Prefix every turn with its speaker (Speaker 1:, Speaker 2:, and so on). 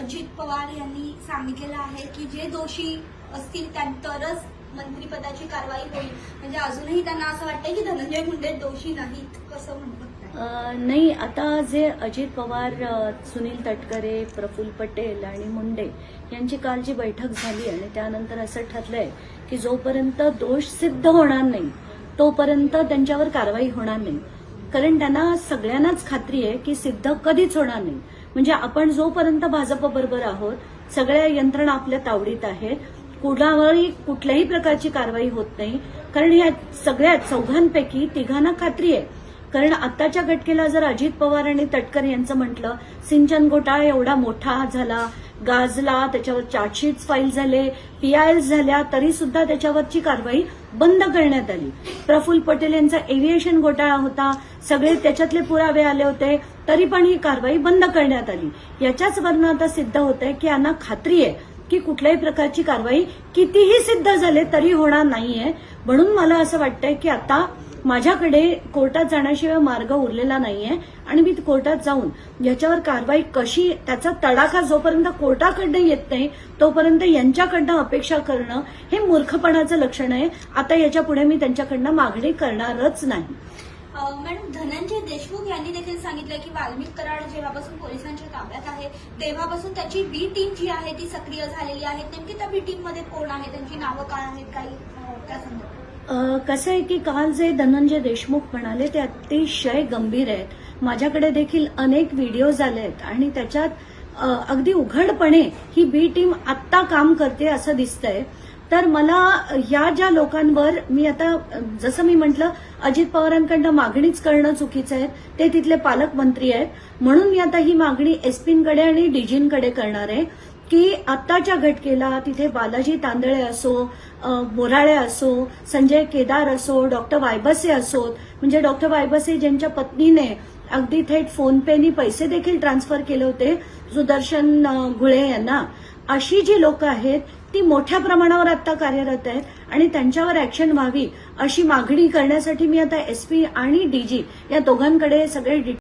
Speaker 1: अजित पवार यांनी सांगितलेलं आहे की जे दोषी असतील त्यांच्यावरच मंत्रिपदाची कारवाई होईल. म्हणजे अजूनही त्यांना असं वाटतंय की धनंजय मुंडे दोषी नाहीत, कसं म्हणतात?
Speaker 2: नाही, आता जे अजित पवार, सुनील तटकरे, प्रफुल्ल पटेल आणि मुंडे यांची काल जी बैठक झाली आणि त्यानंतर असं ठरलंय की जोपर्यंत दोष सिद्ध होणार नाही तोपर्यंत त्यांच्यावर कारवाई होणार नाही. कारण त्यांना सगळ्यांनाच खात्री आहे की सिद्ध कधीच होणार नाही. म्हणजे आपण जोपर्यंत भाजप बरोबर आहोत, सगळ्या यंत्रणा आपल्या तावडीत आहेत, कुणावरही कुठल्याही प्रकारची कारवाई होत नाही. कारण या सगळ्या चौघांपैकी तिघांना खात्री आहे. कारण आताच्या घटकेला जर अजित पवार आणि तटकरे यांचं म्हटलं, सिंचन घोटाळा एवढा मोठा झाला, गाजला, त्याच्यावर चार्जशीट्स फाईल झाले, पीआयएल्स झाल्या, तरी सुद्धा त्याच्यावरची कारवाई बंद करण्यात आली. प्रफुल्ल पटेल यांचा एव्हिएशन घोटाळा होता, सगळे त्याच्यातले पुरावे आले होते, तरी पण ही कारवाई बंद करण्यात आली. याच्याच वरनं आता सिद्ध होतंय की यांना खात्री आहे की कुठल्याही प्रकारची कारवाई कितीही सिद्ध झाले तरी होणार नाहीये. म्हणून मला असं वाटतंय की आता माझ्याकडे कोर्टात जाण्याशिवाय मार्ग उरलेला नाहीये आणि मी कोर्टात जाऊन याच्यावर कारवाई कशी, त्याचा तडाखा जोपर्यंत कोर्टाकडनं येत नाही तोपर्यंत यांच्याकडनं अपेक्षा करणं हे मूर्खपणाचं लक्षण आहे. आता याच्या पुढे मी त्यांच्याकडनं मागणी करणारच नाही.
Speaker 1: मॅडम, धनंजय देशमुख यांनी देखील सांगितलं की वाल्मिक कराड जेव्हापासून पोलिसांच्या ताब्यात आहे तेव्हापासून त्याची बी टीम जी आहे ती सक्रिय झालेली आहे. नेमकी त्या बी टीम मध्ये कोण आहे, त्यांची नावं काय आहेत, काही त्या संदर्भात?
Speaker 2: कसं आहे की काल जे धनंजय देशमुख म्हणाले ते अतिशय गंभीर आहेत. माझ्याकडे देखील अनेक व्हिडिओज आले आहेत आणि त्याच्यात अगदी उघडपणे ही बी टीम आत्ता काम करते असं दिसतंय. तर मला या ज्या लोकांवर मी आता जसं मी म्हटलं, अजित पवारांकडनं मागणीच करणं चुकीचं आहे. ते तिथले पालकमंत्री आहेत, म्हणून मी आता ही मागणी एसपींकडे आणि डीजींकडे करणार आहे की आत्ताच्या घटकेला तिथे बालाजी तांदळे असो, बोराळे असो, संजय केदार असो, डॉक्टर वायबसे असोत, म्हणजे डॉक्टर वायबसे ज्यांच्या पत्नीने अगदी थेट फोनपेनी पैसे देखील ट्रान्सफर केले होते सुदर्शन घुळे यांना, अशी जी लोक आहेत ती मोठ्या प्रमाणावर आता कार्यरत आहेत आणि त्यांच्यावर ऍक्शन व्हावी अशी मागणी करण्यासाठी मी आता एसपी आणि डीजी या दोघांकडे सगळे